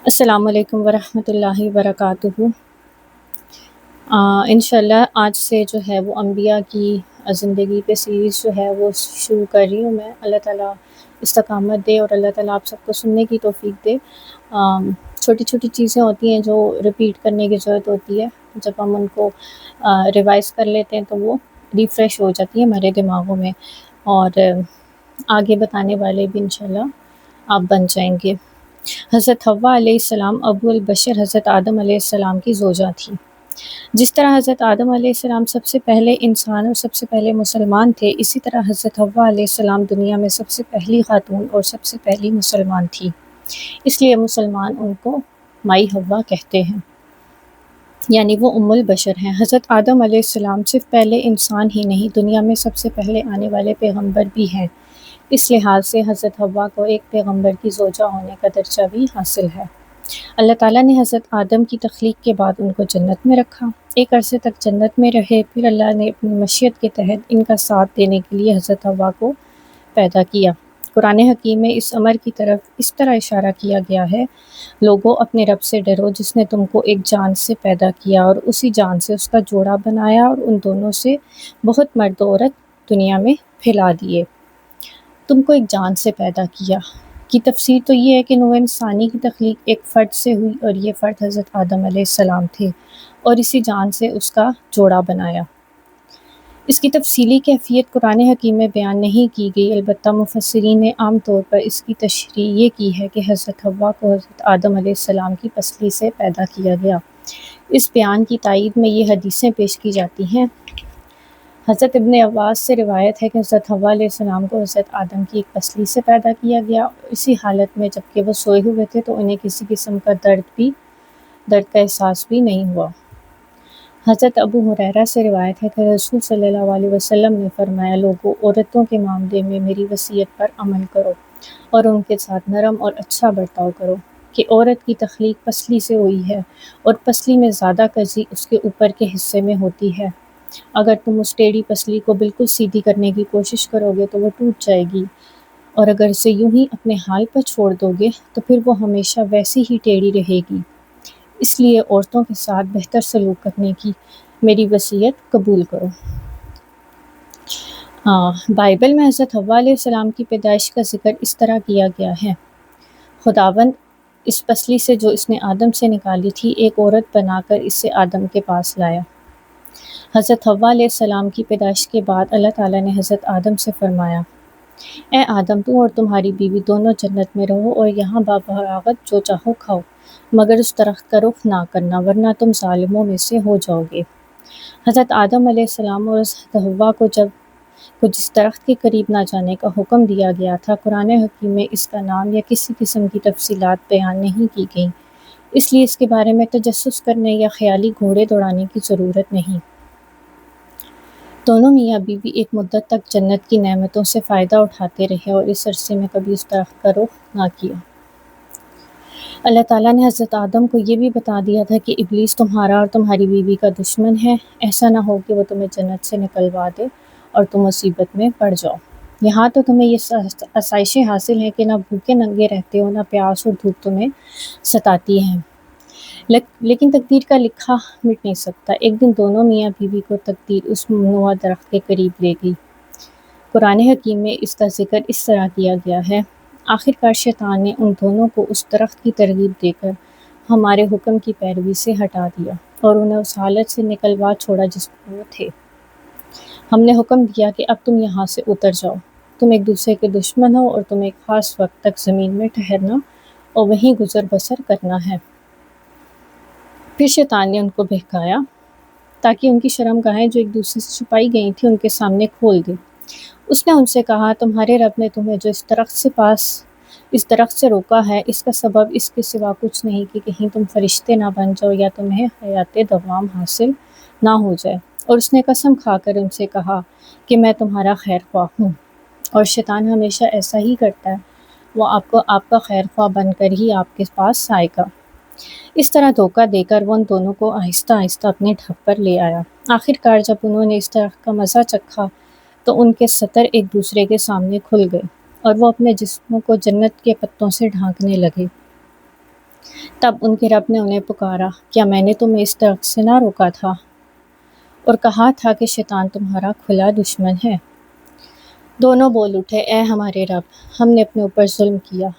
السلام علیکم ورحمۃ اللہ وبرکاتہ۔ انشاءاللہ آج سے جو ہے وہ انبیاء کی زندگی پہ سیریز جو ہے وہ شروع کر رہی ہوں میں۔ اللہ تعالیٰ استقامت دے اور اللہ تعالیٰ آپ سب کو سننے کی توفیق دے۔ چھوٹی چھوٹی چیزیں ہوتی ہیں جو ریپیٹ کرنے کی ضرورت ہوتی ہے، جب ہم ان کو ریوائز کر لیتے ہیں تو وہ ریفریش ہو جاتی ہے ہمارے دماغوں میں، اور آگے بتانے والے بھی انشاءاللہ آپ بن جائیں گے۔ حضرت حوا علیہ السلام ابو البشر حضرت آدم علیہ السلام کی زوجہ تھی۔ جس طرح حضرت آدم علیہ السلام سب سے پہلے انسان اور سب سے پہلے مسلمان تھے، اسی طرح حضرت حوا علیہ السلام دنیا میں سب سے پہلی خاتون اور سب سے پہلی مسلمان تھی۔ اس لیے مسلمان ان کو مائی حوا کہتے ہیں، یعنی وہ ام البشر ہیں۔ حضرت آدم علیہ السلام صرف پہلے انسان ہی نہیں، دنیا میں سب سے پہلے آنے والے پیغمبر بھی ہیں۔ اس لحاظ سے حضرت حوا کو ایک پیغمبر کی زوجہ ہونے کا درجہ بھی حاصل ہے۔ اللہ تعالیٰ نے حضرت آدم کی تخلیق کے بعد ان کو جنت میں رکھا، ایک عرصے تک جنت میں رہے، پھر اللہ نے اپنی مشیت کے تحت ان کا ساتھ دینے کے لیے حضرت حوا کو پیدا کیا۔ قرآن حکیم میں اس امر کی طرف اس طرح اشارہ کیا گیا ہے: لوگوں اپنے رب سے ڈرو جس نے تم کو ایک جان سے پیدا کیا اور اسی جان سے اس کا جوڑا بنایا، اور ان دونوں سے بہت مرد و عورت دنیا میں پھیلا دیے۔ تم کو ایک جان سے پیدا کیا کی تفسیر تو یہ ہے کہ نوع انسانی کی تخلیق ایک فرد سے ہوئی، اور یہ فرد حضرت آدم علیہ السلام تھے، اور اسی جان سے اس کا جوڑا بنایا۔ اس کی تفصیلی کیفیت قرآن حکیم میں بیان نہیں کی گئی، البتہ مفسرین نے عام طور پر اس کی تشریح یہ کی ہے کہ حضرت حوا کو حضرت آدم علیہ السلام کی پسلی سے پیدا کیا گیا۔ اس بیان کی تائید میں یہ حدیثیں پیش کی جاتی ہیں۔ حضرت ابن عباس سے روایت ہے کہ حضرت حوا علیہ السلام کو حضرت آدم کی ایک پسلی سے پیدا کیا گیا، اور اسی حالت میں جبکہ وہ سوئے ہوئے تھے تو انہیں کسی قسم کا درد کا احساس بھی نہیں ہوا۔ حضرت ابو ہریرہ سے روایت ہے کہ رسول صلی اللہ علیہ وسلم نے فرمایا: لوگوں، عورتوں کے معاملے میں میری وصیت پر عمل کرو اور ان کے ساتھ نرم اور اچھا برتاؤ کرو، کہ عورت کی تخلیق پسلی سے ہوئی ہے، اور پسلی میں زیادہ کجی اس کے اوپر کے حصے میں ہوتی ہے۔ اگر تم اس ٹیڑھی پسلی کو بالکل سیدھی کرنے کی کوشش کرو گے تو وہ ٹوٹ جائے گی، اور اگر اسے یوں ہی اپنے حال پر چھوڑ دو گے تو پھر وہ ہمیشہ ویسی ہی ٹیڑھی رہے گی۔ اس لیے عورتوں کے ساتھ بہتر سلوک کرنے کی میری وصیت قبول کرو۔ بائبل میں حضرت حوا علیہ السلام کی پیدائش کا ذکر اس طرح کیا گیا ہے: خداوند اس پسلی سے جو اس نے آدم سے نکالی تھی ایک عورت بنا کر اسے آدم کے پاس لایا۔ حضرت حوا علیہ السلام کی پیدائش کے بعد اللہ تعالیٰ نے حضرت آدم سے فرمایا: اے آدم، تم اور تمہاری بیوی دونوں جنت میں رہو اور یہاں بفراغت جو چاہو کھاؤ، مگر اس درخت کا رخ نہ کرنا ورنہ تم ظالموں میں سے ہو جاؤ گے۔ حضرت آدم علیہ السلام اور حضرت حوا کو جس درخت کے قریب نہ جانے کا حکم دیا گیا تھا، قرآن حکیم میں اس کا نام یا کسی قسم کی تفصیلات بیان نہیں کی گئیں، اس لیے اس کے بارے میں تجسس کرنے یا خیالی گھوڑے دوڑانے کی ضرورت نہیں۔ دونوں میاں بیوی ایک مدت تک جنت کی نعمتوں سے فائدہ اٹھاتے رہے اور اس عرصے میں کبھی اس درخت کا رخ نہ کیا۔ اللہ تعالیٰ نے حضرت آدم کو یہ بھی بتا دیا تھا کہ ابلیس تمہارا اور تمہاری بیوی کا دشمن ہے، ایسا نہ ہو کہ وہ تمہیں جنت سے نکلوا دے اور تم مصیبت میں پڑ جاؤ۔ یہاں تو تمہیں یہ آسائشیں حاصل ہیں کہ نہ بھوکے ننگے رہتے ہو، نہ پیاس اور دھوپ تمہیں ستاتی ہیں، لیکن تقدیر کا لکھا مٹ نہیں سکتا۔ ایک دن دونوں میاں بیوی کو تقدیر اس ممنوعہ درخت کے قریب لے گئی۔ قرآن حکیم میں اس کا ذکر اس طرح کیا گیا ہے: آخرکار شیطان نے ان دونوں کو اس درخت کی ترغیب دے کر ہمارے حکم کی پیروی سے ہٹا دیا اور انہیں اس حالت سے نکلوا چھوڑا جس میں وہ تھے۔ ہم نے حکم دیا کہ اب تم یہاں سے اتر جاؤ، تم ایک دوسرے کے دشمن ہو اور تم ایک خاص وقت تک زمین میں ٹھہرنا اور وہیں گزر بسر کرنا ہے۔ پھر شیطان نے ان کو بہکایا تاکہ ان کی شرمگاہیں جو ایک دوسرے سے چھپائی گئی تھیں ان کے سامنے کھول دے۔ اس نے ان سے کہا: تمہارے رب نے تمہیں جو اس درخت سے روکا ہے، اس کا سبب اس کے سوا کچھ نہیں کہ کہیں تم فرشتے نہ بن جاؤ یا تمہیں حیات دوام حاصل نہ ہو جائے۔ اور اس نے قسم کھا کر ان سے کہا کہ میں تمہارا خیر خواہ ہوں، اور شیطان ہمیشہ ایسا ہی کرتا ہے، وہ آپ کا خیر خواہ بن کر ہی آپ کے پاس آئے گا۔ اس طرح دھوکہ دے کر وہ ان دونوں کو آہستہ آہستہ اپنے ڈھب پر لے آیا۔ آخرکار جب انہوں نے اس درخت کا مزہ چکھا تو ان کے ستر ایک دوسرے کے سامنے کھل گئے اور وہ اپنے جسموں کو جنت کے پتوں سے ڈھانکنے لگے۔ تب ان کے رب نے انہیں پکارا، کیا میں نے تمہیں اس درخت سے نہ روکا تھا اور کہا تھا کہ شیطان تمہارا کھلا دشمن ہے؟ دونوں بول اٹھے، اے ہمارے رب، ہم نے اپنے اوپر ظلم کیا۔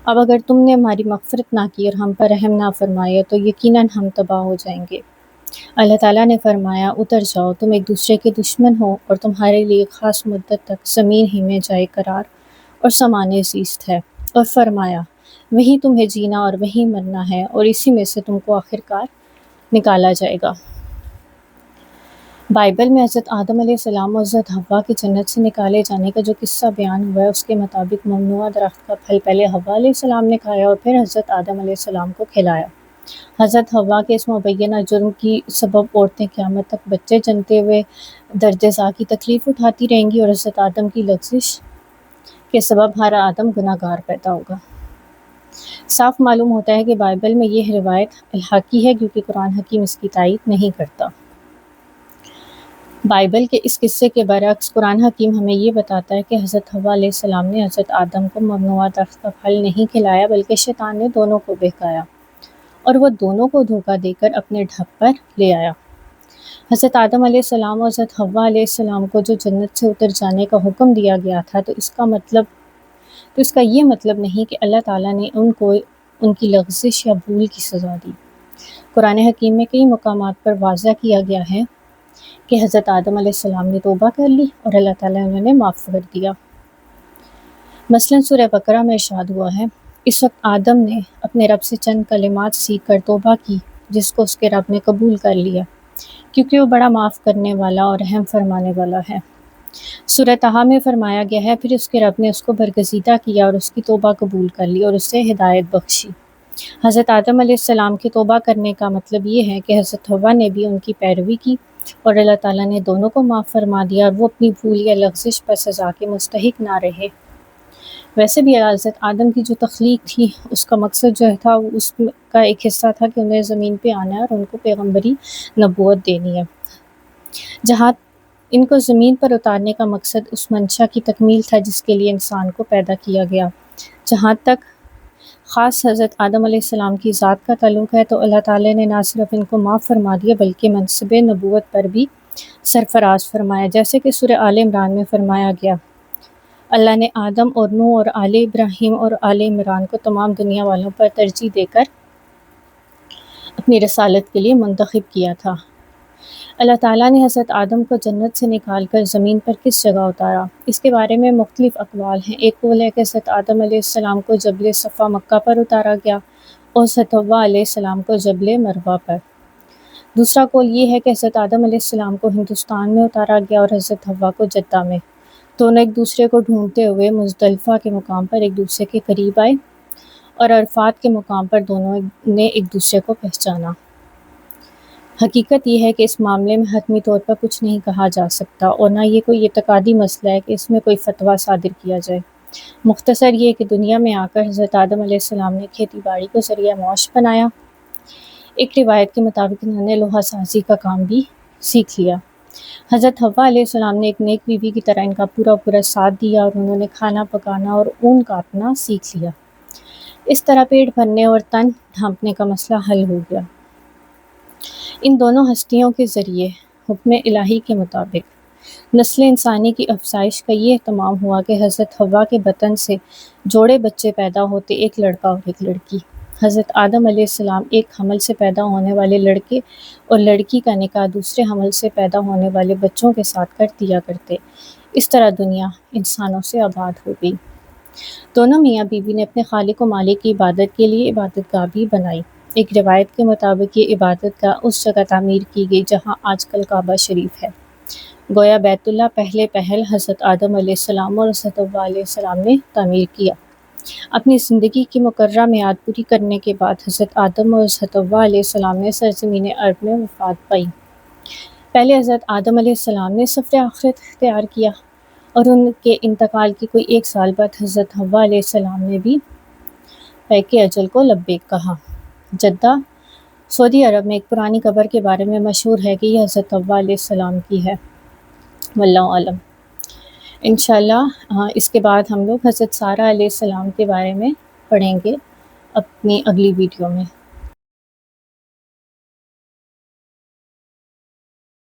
اب اگر تم نے ہماری مغفرت نہ کی اور ہم پر رحم نہ فرمایا تو یقیناً ہم تباہ ہو جائیں گے۔ اللہ تعالیٰ نے فرمایا، اتر جاؤ، تم ایک دوسرے کے دشمن ہو اور تمہارے لیے خاص مدت تک زمین ہی میں جائے قرار اور سامان زیست ہے، اور فرمایا، وہیں تمہیں جینا اور وہیں مرنا ہے اور اسی میں سے تم کو آخرکار نکالا جائے گا۔ بائبل میں حضرت آدم علیہ السلام اور حضرت حوا کے جنت سے نکالے جانے کا جو قصہ بیان ہوا ہے، اس کے مطابق ممنوعہ درخت کا پھل پہلے حوا علیہ السلام نے کھایا اور پھر حضرت آدم علیہ السلام کو کھلایا۔ حضرت حوا کے اس مبینہ جرم کی سبب عورتیں قیامت تک بچے جنتے ہوئے درد ذا کی تکلیف اٹھاتی رہیں گی، اور حضرت آدم کی لغزش کے سبب ہر آدم گناہ گار پیدا ہوگا۔ صاف معلوم ہوتا ہے کہ بائبل میں یہ روایت الحاقی ہے، کیونکہ قرآن حکیم اس کی تائید نہیں کرتا۔ بائبل کے اس قصے کے برعکس قرآن حکیم ہمیں یہ بتاتا ہے کہ حضرت حوا علیہ السلام نے حضرت آدم کو ممنوعہ درخت کا پھل نہیں کھلایا، بلکہ شیطان نے دونوں کو بہکایا اور وہ دونوں کو دھوکہ دے کر اپنے ڈھب پر لے آیا۔ حضرت آدم علیہ السلام اور حضرت حوا علیہ السلام کو جو جنت سے اتر جانے کا حکم دیا گیا تھا، تو اس کا یہ مطلب نہیں کہ اللہ تعالیٰ نے ان کو ان کی لغزش یا بھول کی سزا دی۔ قرآن حکیم میں کئی مقامات پر واضح کیا گیا ہے کہ حضرت آدم علیہ السلام نے توبہ کر لی اور اللہ تعالیٰ نے انہیں معاف کر دیا۔ مثلاً سورہ بقرہ میں ارشاد ہوا ہے، اس وقت آدم نے اپنے رب سے چند کلمات سیکھ کر توبہ کی، جس کو اس کے رب نے قبول کر لیا، کیونکہ وہ بڑا معاف کرنے والا اور رحم فرمانے والا ہے۔ سورہ طٰہٰ میں فرمایا گیا ہے، پھر اس کے رب نے اس کو برگزیدہ کیا اور اس کی توبہ قبول کر لی اور اسے ہدایت بخشی۔ حضرت آدم علیہ السلام کے توبہ کرنے کا مطلب یہ ہے کہ حضرت حوا نے بھی ان کی پیروی کی اور اللہ تعالیٰ نے دونوں کو معاف فرما دیا اور وہ اپنی بھول یا لغزش پر سزا کے مستحق نہ رہے۔ ویسے بھی حضرت آدم کی جو تخلیق تھی، اس کا مقصد جو تھا، اس کا ایک حصہ تھا کہ انہیں زمین پہ آنا ہے اور ان کو پیغمبری نبوت دینی ہے۔ جہاں ان کو زمین پر اتارنے کا مقصد اس منشا کی تکمیل تھا جس کے لیے انسان کو پیدا کیا گیا۔ جہاں تک خاص حضرت آدم علیہ السلام کی ذات کا تعلق ہے، تو اللہ تعالیٰ نے نہ صرف ان کو معاف فرما دیا بلکہ منصب نبوت پر بھی سرفراز فرمایا، جیسے کہ سورہ آل عمران میں فرمایا گیا، اللہ نے آدم اور نوح اور آل ابراہیم اور آل عمران کو تمام دنیا والوں پر ترجیح دے کر اپنی رسالت کے لیے منتخب کیا تھا۔ اللہ تعالیٰ نے حضرت آدم کو جنت سے نکال کر زمین پر کس جگہ اتارا؟ اس کے بارے میں مختلف اقوال ہیں۔ ایک قول ہے کہ حضرت آدم علیہ السلام کو جبل صفا مکہ پر اتارا گیا اور حضرت حوا علیہ السلام کو جبل مروہ پر۔ دوسرا قول یہ ہے کہ حضرت آدم علیہ السلام کو ہندوستان میں اتارا گیا اور حضرت حوا کو جدہ میں۔ دونوں ایک دوسرے کو ڈھونڈتے ہوئے مزدلفہ کے مقام پر ایک دوسرے کے قریب آئے اور عرفات کے مقام پر دونوں نے ایک دوسرے کو پہچانا۔ حقیقت یہ ہے کہ اس معاملے میں حتمی طور پر کچھ نہیں کہا جا سکتا اور نہ یہ کوئی اعتقادی مسئلہ ہے کہ اس میں کوئی فتویٰ صادر کیا جائے۔ مختصر یہ کہ دنیا میں آ کر حضرت آدم علیہ السلام نے کھیتی باڑی کو ذریعہ معاش بنایا۔ ایک روایت کے مطابق انہوں نے لوہا سازی کا کام بھی سیکھ لیا۔ حضرت حوا علیہ السلام نے ایک نیک بیوی کی طرح ان کا پورا ساتھ دیا اور انہوں نے کھانا پکانا اور اون کاٹنا سیکھ لیا۔ اس طرح پیٹ بھرنے اور تن ڈھانپنے کا مسئلہ حل ہو گیا۔ ان دونوں ہستیوں کے ذریعے حکم الہی کے مطابق نسل انسانی کی افزائش کا یہ اہتمام ہوا کہ حضرت حوا کے بطن سے جوڑے بچے پیدا ہوتے، ایک لڑکا اور ایک لڑکی۔ حضرت آدم علیہ السلام ایک حمل سے پیدا ہونے والے لڑکے اور لڑکی کا نکاح دوسرے حمل سے پیدا ہونے والے بچوں کے ساتھ کر دیا کرتے۔ اس طرح دنیا انسانوں سے آباد ہو گئی۔ دونوں میاں بیوی نے اپنے خالق و مالک کی عبادت کے لیے عبادت گاہ بھی بنائی۔ ایک روایت کے مطابق یہ عبادت گاہ اس جگہ تعمیر کی گئی جہاں آج کل کعبہ شریف ہے۔ گویا بیت اللہ پہل حضرت آدم علیہ السلام اور حضرت حوا علیہ السلام نے تعمیر کیا۔ اپنی زندگی کی مقررہ میعاد پوری کرنے کے بعد حضرت آدم اور حضرت حوا علیہ السلام نے سرزمین عرب میں وفات پائی۔ پہلے حضرت آدم علیہ السلام نے سفر آخرت اختیار کیا اور ان کے انتقال کے کوئی 1 سال بعد حضرت حوا علیہ السلام نے بھی پیک اجل کو لبیک کہا۔ جدہ سعودی عرب میں ایک پرانی قبر کے بارے میں مشہور ہے کہ یہ حضرت حوا علیہ السلام کی ہے۔ واللہ عالم۔ انشاءاللہ اس کے بعد ہم لوگ حضرت سارہ علیہ السلام کے بارے میں پڑھیں گے اپنی اگلی ویڈیو میں۔